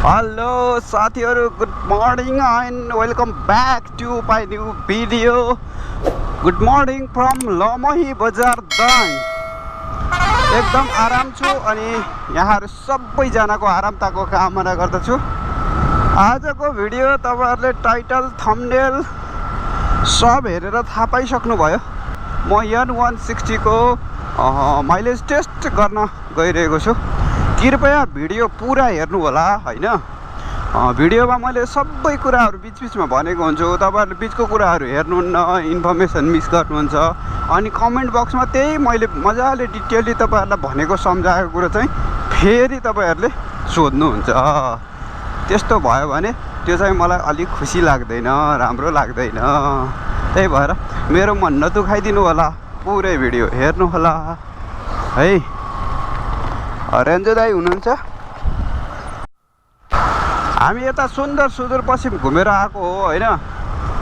Hello साथीहरु, good morning and welcome back to my new video. Good morning from Lamahi Bazar Dang. एकदम आराम छु अनि यहाँहरु सबैजनाको आरामताको कामना गर्दछु। आजको भिडियो तपाईहरुले टाइटल थम्बनेल सब हेरेर थाहा पाइसक्नु भयो। म N160 को माइलेज टेस्ट गर्न गइरहेको छु। कृपया भिडियो पुरा हेर्नु होला हैन। भिडियोमा मैले सबै कुराहरु बीचबीचमा भनेको हुन्छु, तपाईहरुले बीचको कुराहरु हेर्नुहुन्न, इन्फर्मेसन मिस गर्नुहुन्छ। अनि कमेन्ट बक्समा त्यही मैले मजाले डिटेलली तपाईहरुलाई भनेको सम्झाएको कुरा चाहिँ फेरि तपाईहरुले सोध्नुहुन्छ। त्यस्तो भयो भने त्यो चाहिँ मलाई अलि खुसी लाग्दैन, राम्रो लाग्दैन। त्यही भएर मेरो मन नदुखाइदिनु होला, पुरै भिडियो हेर्नु होला है। रेन्जो दाइ हुनुहुन्छ? हामी यता सुन्दर सुदूरपश्चिम घुमेर आएको हो हैन।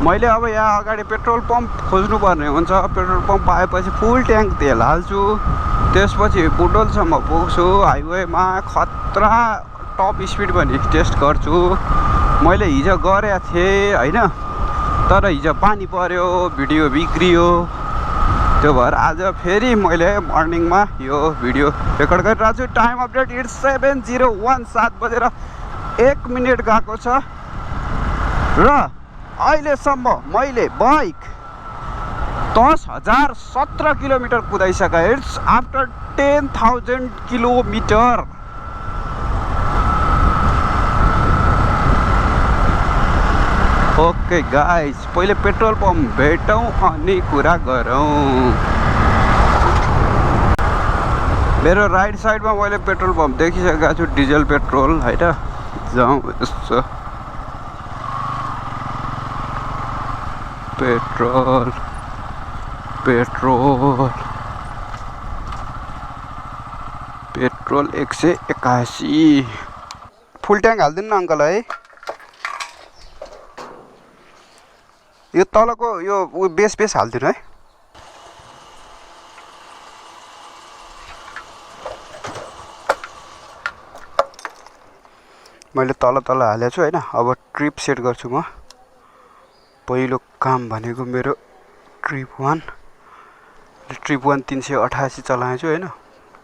मैले अब यहाँ अगाडि पेट्रोल पम्प खोज्नु पर्ने हुन्छ। पेट्रोल पम्प पाएपछि फुल ट्याङ्क तेल हाल्छु, त्यसपछि बुटोलसम्म पुग्छु। हाइवेमा खतरा टप स्पिड पनि टेस्ट गर्छु। मैले हिजो गरेको थिएँ हैन, तर हिजो पानी पर्यो, भिडियो बिग्रियो। त्यो भएर आज फेरि मैले मर्निङमा यो भिडियो रेकर्ड गरिरहेको छु। टाइम अपडेट इट्स 7:01, 7 बजेर 1 मिनेट गएको छ र अहिलेसम्म मैले बाइक 10,017 किलोमिटर कुदाइसकेँ। It's after 10,000 kilometre. Okay guys, पहिले पेट्रोल पम्प भेटौँ अनि कुरा गरौँ। मेरो राइट साइडमा मैले पेट्रोल पम्प देखिसकेको छु, डिजल पेट्रोल हैन। जाउँ यसो। Petrol petrol petrol 181। फुल ट्याङ्क हालिदिनु न अङ्कल है। यो तलको यो बेस हालिदिनु है। मैले तल हालेको छु हैन। अब ट्रिप सेट गर्छु म। पहिलो काम भनेको मेरो ट्रिप 1 388 चलाएको छु हैन।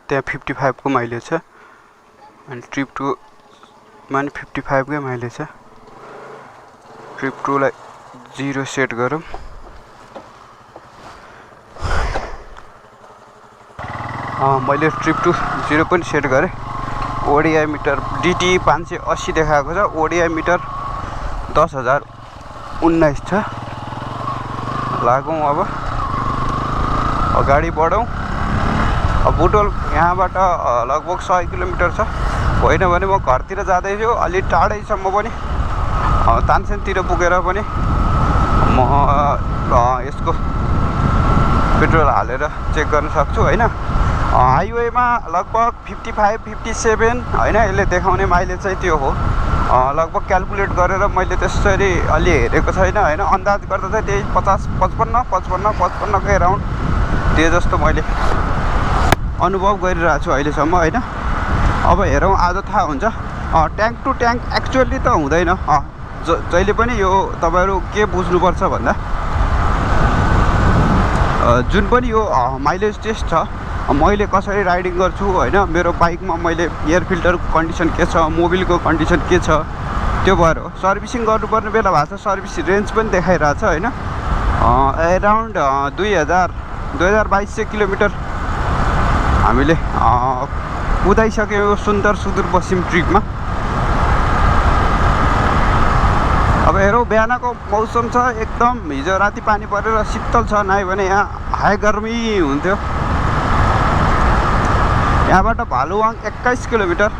त्यहाँ 55 को माइलेज छ अनि ट्रिप 2 मा नि 55 कै माइलेज छ। ट्रिप 2 लाई 0 सेट गरौँ। मैले ट्रिप 2 0 पनि सेट गरेँ। ओडिआई मिटर डिटी 580 देखाएको छ। ओडिआई मिटर 10,019 छ। लागौँ अब अगाडि बढौँ। अब बुटोल यहाँबाट लगभग 100 किलोमिटर छ। होइन भने म घरतिर जाँदैछु, अलि टाढैसम्म पनि तानसेनतिर पुगेर पनि म यसको पेट्रोल हालेर चेक गर्न सक्छु हैन। हाइवेमा लगभग 55 57 हैन यसले देखाउने माइलेज चाहिँ त्यो हो। लगभग क्याल्कुलेट गरेर मैले त्यसरी अलि हेरेको छैन हैन। अन्दाज गर्दा चाहिँ त्यही 50 55 कै राउन्ड त्यो जस्तो मैले अनुभव गरिरहेको छु अहिलेसम्म हैन। अब हेरौँ, आज थाहा हुन्छ। ट्याङ्क टु ट्याङ्क एक्चुअली त हुँदैन। जहिले पनि यो तपाईहरु के बुझ्नुपर्छ भन्दा जुन पनि यो माइलेज टेस्ट छ, मैले कसरी राइडिङ गर्छु हैन, मेरो बाइकमा मैले एयर फिल्टरको कन्डिसन के छ, मोबिलको कन्डिसन के छ, त्यो भएर हो। सर्भिसिङ गर्नुपर्ने बेला भएको छ। सर्भिस रेन्ज पनि देखाइरहेछ हैन। एराउन्ड 2200 किलोमिटर हामीले कुदाइसक्यौँ सुन्दर सुदूरपश्चिम ट्रिपमा। अब हेरौँ, बिहानको मौसम छ एकदम। हिजो राति पानी परेर शीतल छ, नआयो भने यहाँ हाई गर्मी हुन्थ्यो। यहाँबाट भालुवाङ 21 किलोमिटर।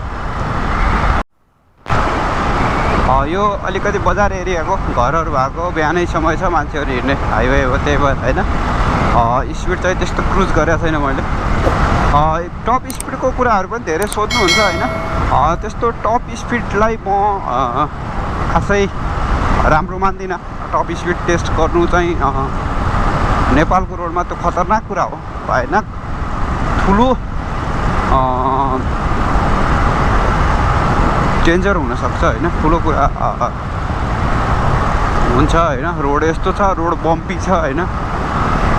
यो अलिकति बजार एरियाको घरहरू भएको बिहानै समय छ, मान्छेहरू हिँड्ने हाइवे हो, त्यही भएर होइन। स्पिड चाहिँ त्यस्तो क्रुज गरेको छैन मैले। टप स्पिडको कुराहरू पनि धेरै सोध्नुहुन्छ होइन। त्यस्तो टप स्पिडलाई म खासै राम्रो मान्दिनँ। टप स्पिड टेस्ट गर्नु चाहिँ नेपालको रोडमा त्यो खतरनाक कुरा हो, भएन। ठुलो डेन्जर हुनसक्छ होइन, ठुलो कुरा हुन्छ होइन। रोड यस्तो छ, रोड बम्पी छ होइन,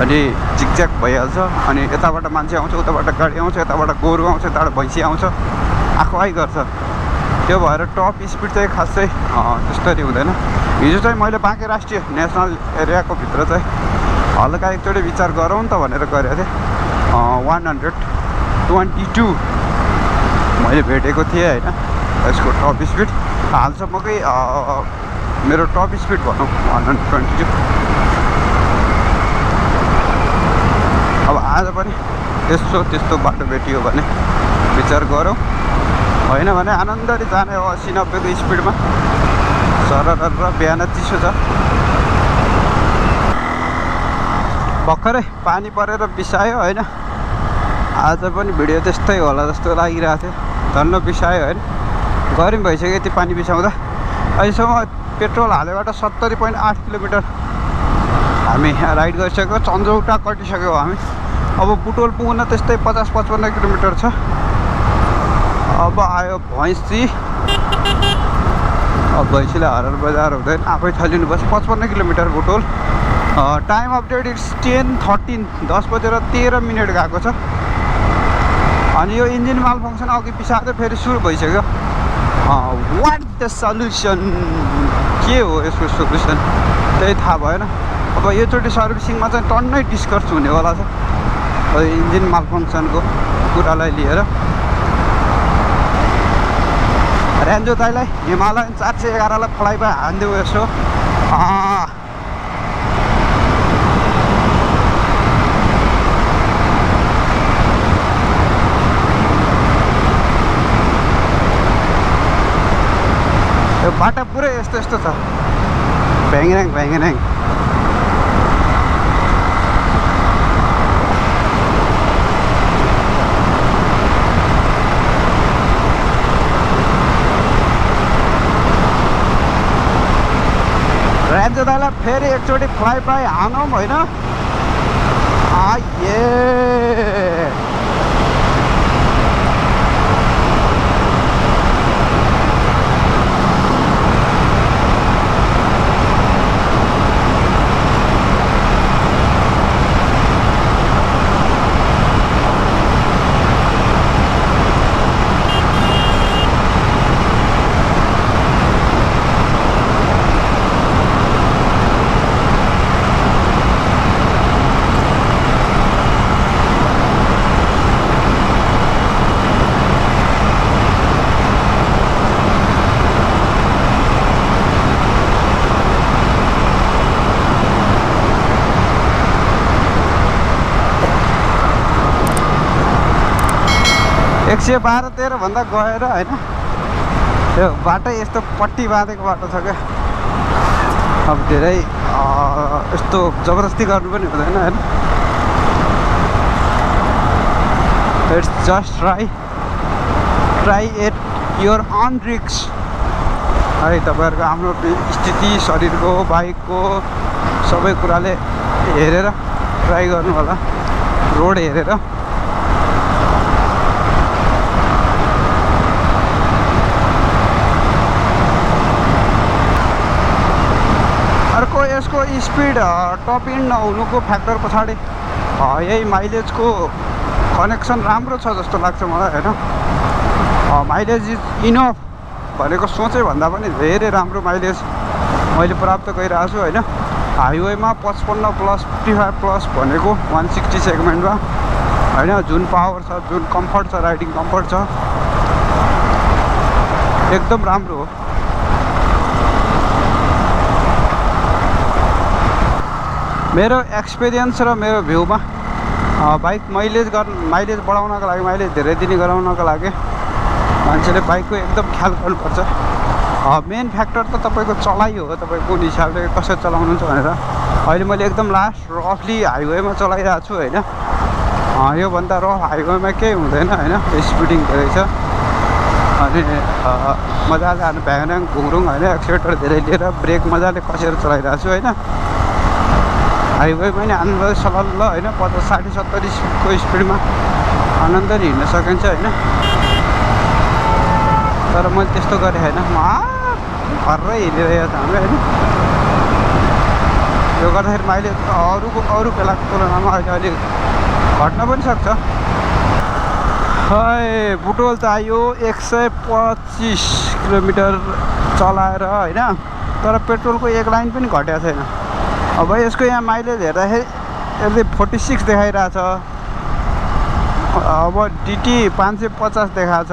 अनि झिकझ्याक भइहाल्छ। अनि यताबाट मान्छे आउँछ, उताबाट गाडी आउँछ, यताबाट गोरु आउँछ, यताबाट भैँसी आउँछ, आफै गर्छ। त्यो भएर टप स्पिड चाहिँ खासै त्यस्तरी हुँदैन। हिजो चाहिँ मैले बाँके राष्ट्रिय नेसनल एरियाको भित्र चाहिँ हल्का एकचोटि विचार गरौँ त भनेर गरेको थिएँ। 122 मैले भेटेको थिएँ होइन यसको टप स्पिड। हालसम्मकै मेरो टप स्पिड भनौँ 122। अब आज पनि त्यस्तो बाटो भेटियो भने विचार गरौँ, होइन भने आनन्दले जाने हो 80-90 को स्पिडमा। सरर बिहान चिसो छ, भर्खरै पानी परेर बिसायो होइन। आज पनि भिडियो त्यस्तै होला जस्तो लागिरहेको थियो, धन्न बिसायो होइन। गरम भइसक्यो यति पानी बिसाउँदा। अहिलेसम्म पेट्रोल हालेबाट 70.8 किलोमिटर हामी राइड गरिसक्यो। चन्जौटा कटिसक्यो हामी। अब बुटोल पुग्न त्यस्तै 50-55 किलोमिटर छ। अब आयो भैँसी। अब भैँसीलाई हरार बजार हुँदैन, आफै थलिनुपर्छ। 55 kilometre Butwal. Time update it's 10:13, 10:13 गएको छ। अनि यो इन्जिन माल फङ्सन अघि पिछाउँदै फेरि सुरु भइसक्यो। वाट द सल्युसन, के हो यसको सल्युसन त्यही थाहा भएन। अब योचोटि सर्भिसिङमा चाहिँ टन्नै डिस्कस हुनेवाला छ इन्जिन माल फङ्सनको कुरालाई लिएर। रेन्जो दाइलाई हिमालयन 411लाई फ्लाइबाई हानिदेऊ यसो। यो बाटो पुरै यस्तो छ, भ्याङऱ्याङ। रेन्जो दाइलाई फेरि एकचोटि फ्लाइबाई हानौँ होइन। एक 112-13 भन्दा गएर होइन। त्यो बाटो यस्तो पट्टी बाँधेको बाटो छ क्या। अब धेरै यस्तो जबरजस्ती गर्नु पनि हुँदैन होइन। It's just try at your own risk है। तपाईँहरूको आफ्नो स्थिति, शरीरको, बाइकको सबै कुराले हेरेर ट्राई गर्नु होला, रोड हेरेर। अर्को यसको स्पिड टप इन्ड नहुनुको फ्याक्टर पछाडि यही माइलेजको कनेक्सन राम्रो छ जस्तो लाग्छ मलाई होइन। माइलेज इज इनफ भनेको सोचे भन्दा पनि धेरै राम्रो माइलेज मैले प्राप्त गरिरहेको छु होइन। हाइवेमा 55+, 55+ भनेको 160 सेगमेन्टमा होइन। जुन पावर छ, जुन कम्फर्ट छ, राइडिङ कम्फर्ट छ, एकदम राम्रो हो। मेरो एक्सपिरियन्स र मेरो भ्यूमा बाइक माइलेज बढाउनको लागि, माइलेज धेरै दिने गराउनको लागि मान्छेले बाइकको एकदम ख्याल गर्नुपर्छ। मेन फ्याक्टर त तपाईँको चलाइ हो, तपाईँ कुन हिसाबले कसरी चलाउनुहुन्छ भनेर। अहिले मैले एकदम लास्ट रफली हाइवेमा चलाइरहेको छु होइन। योभन्दा रफ हाइवेमा केही हुँदैन होइन। स्पिडिङ धेरै छ अनि मजाले हाल्नु भ्याङऱ्याङ घुङरुङ होइन। एक्सिलेटर धेरै लिएर ब्रेक मजाले कसेर चलाइरहेको छु होइन। हाइवेमा नि आनन्द सलल्ल होइन 50, 60, 70 को स्पिडमा आनन्दले हिँड्न सकिन्छ होइन। तर मैले त्यस्तो गरेँ होइन, म घरै हिँडिरहेको छ हाम्रो होइन। यो गर्दाखेरि मैले अरू बेलाको तुलनामा अहिले अलिक घट्न पनि सक्छ। खै बुटोल त आयो 125 किलोमिटर चलाएर होइन, तर पेट्रोलको एक लाइन पनि घटेको छैन। अब यसको यहाँ माइलेज हेर्दाखेरि यसले 46 देखाइरहेछ। अब डिटी 550 देखाएको छ,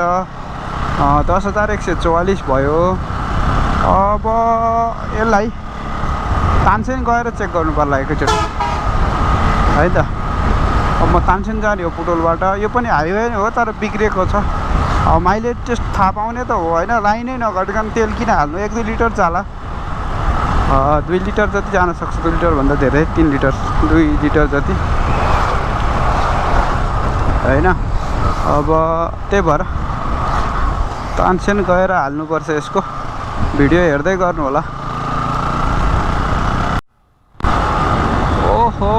10,144 भयो। अब यसलाई तानसेन गएर चेक गर्नु पर्ला एकैचोटि है त। अब म तानसेन जाने हो पुटोलबाट, यो पनि हाइवे नै हो तर बिग्रेको छ। अब माइलेज टेस्ट थाहा पाउने त हो होइन, लाइनै नघटिकन तेल किन हाल्नु, 1-2 लिटर जाला, 2 लिटर जति जान सक्छ, 2 लिटरभन्दा धेरै, 3 लिटर 2 लिटर जति होइन। अब त्यही भएर तानसेन गएर हाल्नुपर्छ यसको। भिडियो हेर्दै गर्नु होला। ओहो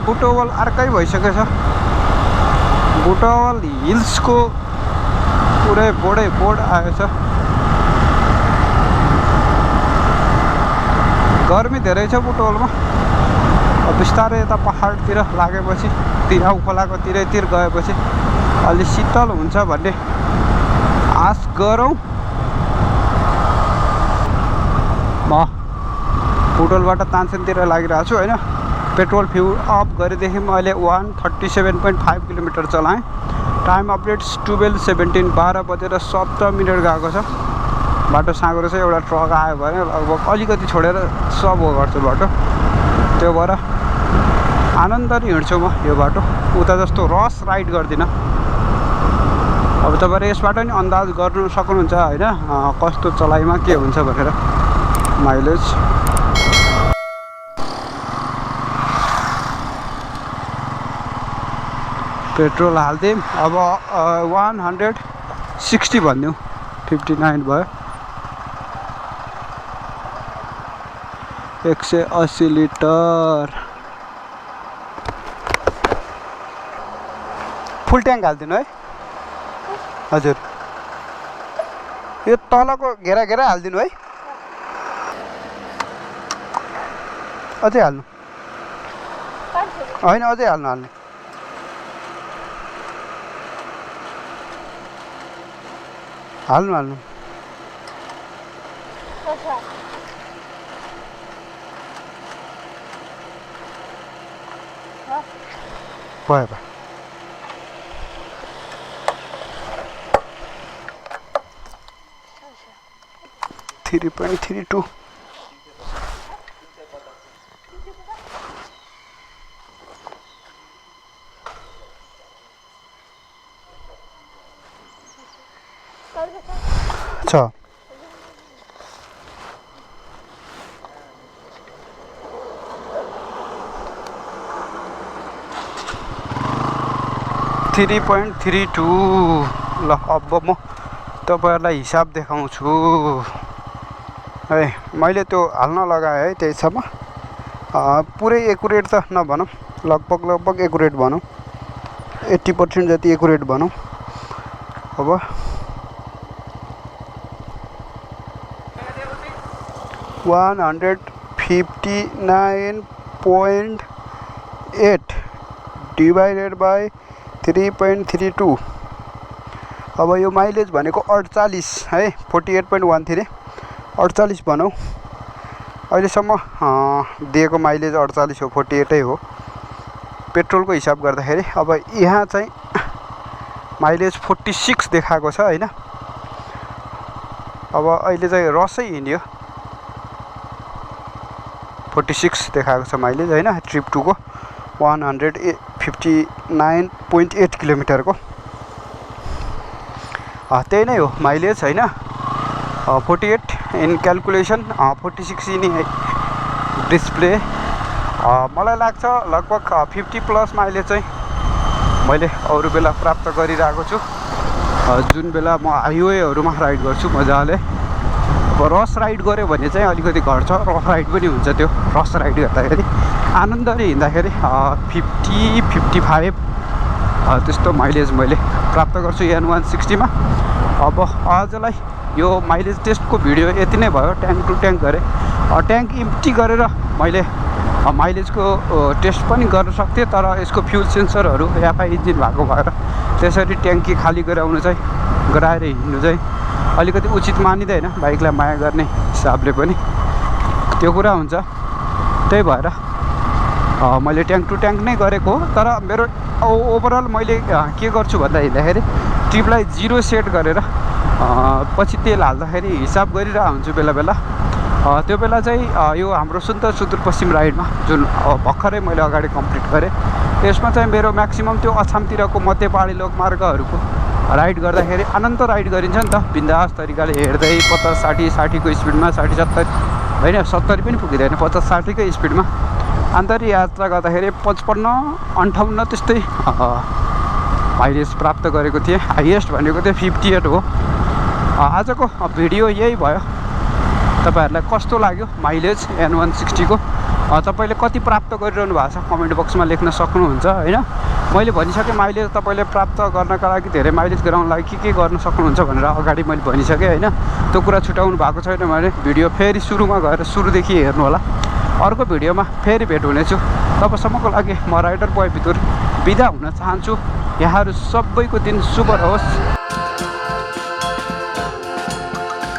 बुटोल अर्कै भइसकेछ। बुटोल हिल्सको पुरै बोर्ड आएछ। गर्मी धेरै छ बुटोलमा। अब बिस्तारै यता पहाडतिर लागेपछि, तिराउ खोलाको तिरैतिर गएपछि अलि शीतल हुन्छ भन्ने आश गरौँ। म बुटोलबाट तानसेनतिर लागिरहेको छु होइन। पेट्रोल फ्युल अफ गरेदेखि मैले 137.5 किलोमिटर चलाएँ। टाइम अपडेट्स 12:17, 12:17 गएको छ। बाटो साँगो रहेछ, एउटा ट्रक आयो भने लगभग अलिकति छोडेर सब गर्छु बाटो। त्यो भएर आनन्दले हिँड्छु म यो बाटो, उता जस्तो रस राइड गर्दिनँ। अब तपाईँले यसबाट नि अन्दाज गर्नु सक्नुहुन्छ होइन, कस्तो चलाइमा के हुन्छ भनेर माइलेज। पेट्रोल हालिदिउँ। अब 160 भनिदिउँ, 59 भयो। 180 लिटर फुल ट्याङ्क हालिदिनु है हजुर। यो तलको घेरा हालिदिनु है, अझै हाल्नु होइन, अझै हाल्नु भयो। 3.32 छ। 3.32। ल अब म तपाईँहरूलाई हिसाब देखाउँछु है। मैले त्यो हाल्न लगाएँ है, त्यहीसम्म पुरै एकुरेट त नभनौँ, लगभग एकुरेट भनौँ, 80% जति एकुरेट भनौँ। अब 159.8 डिभाइडेड बाई 3.32। अब यो माइलेज भनेको 48 है, 48.13, 48 भनौँ। अहिलेसम्म दिएको माइलेज 48 हो, 48 हो पेट्रोलको हिसाब गर्दाखेरि। अब यहाँ चाहिँ माइलेज 46 देखाएको छ होइन। अब अहिले चाहिँ रसै हिँड्यो, 46 देखाएको छ माइलेज होइन। ट्रिप 2 को 159.8 किलोमिटरको त्यही नै हो माइलेज होइन। 48 इन क्यालकुलेसन, 46 इन डिस्प्ले। मलाई लाग्छ लगभग 50+ माइलेज चाहिँ मैले अरू बेला प्राप्त गरिरहेको छु, जुन बेला म हाइवेहरूमा राइड गर्छु मजाले। अब रस राइड गऱ्यो भने चाहिँ अलिकति घट्छ, रफ राइड पनि हुन्छ। त्यो रस राइड गर्दाखेरि आनन्दले हिँड्दाखेरि 50-55 त्यस्तो माइलेज मैले प्राप्त गर्छु N160 मा। अब आजलाई यो माइलेज टेस्टको भिडियो यति नै भयो। ट्याङ्क टु ट्याङ्क गरेँ, ट्याङ्क इम्प्टी गरेर मैले माइलेजको टेस्ट पनि गर्न सक्थेँ, तर यसको फ्युल सेन्सरहरू एफआई इन्जिन भएको भएर त्यसरी ट्याङ्की खाली गराएर हिँड्नु चाहिँ अलिकति उचित मानिँदैन, बाइकलाई माया गर्ने हिसाबले पनि त्यो कुरा हुन्छ। त्यही भएर मैले ट्याङ्क टु ट्याङ्क नै गरेको हो। तर मेरो ओभरअल मैले के गर्छु भन्दा हिँड्दाखेरि ट्रिपलाई 0 सेट गरेर पछि तेल हाल्दाखेरि हिसाब गरिरहेको हुन्छु बेला बेला। त्यो बेला चाहिँ यो हाम्रो सुदूरपश्चिम राइडमा जुन भर्खरै मैले अगाडि कम्प्लिट गरेँ, यसमा चाहिँ मेरो म्याक्सिमम् त्यो अछामतिरको मध्य पहाडी लोकमार्गहरूको राइड गर्दाखेरि अनन्त राइड गरिन्छ नि त, बिन्दास तरिकाले हेर्दै 50-60 को स्पिडमा, 60-70 होइन 70 पनि पुगिँदैन, 50-60 कै स्पिडमा अन्तरी यात्रा गर्दाखेरि 55-58 त्यस्तै माइलेज प्राप्त गरेको थिएँ। हाइएस्ट भनेको चाहिँ 58 हो। आजको भिडियो यही भयो। तपाईहरुलाई कस्तो लाग्यो माइलेज N160 को? तपाईले कति प्राप्त गरिरहनु भएको छ कमेन्ट बक्समा लेख्न सक्नुहुन्छ हैन। मैले भनिसके माइलेज तपाईले प्राप्त गर्नका लागि, धेरै माइलेज गराउन लागि के गर्न सक्नुहुन्छ भनेर अगाडि मैले भनिसके हैन। त्यो कुरा छुटाउनु भएको छैन भने भिडियो फेरि सुरुमा गएर सुरुदेखि हेर्नु होला। अर्को भिडियोमा फेरि भेट हुनेछु। तबसम्मको लागि म राइडर बोय बिदुर बिदा हुन चाहन्छु। यहाँहरु सबैको दिन शुभ रहोस्।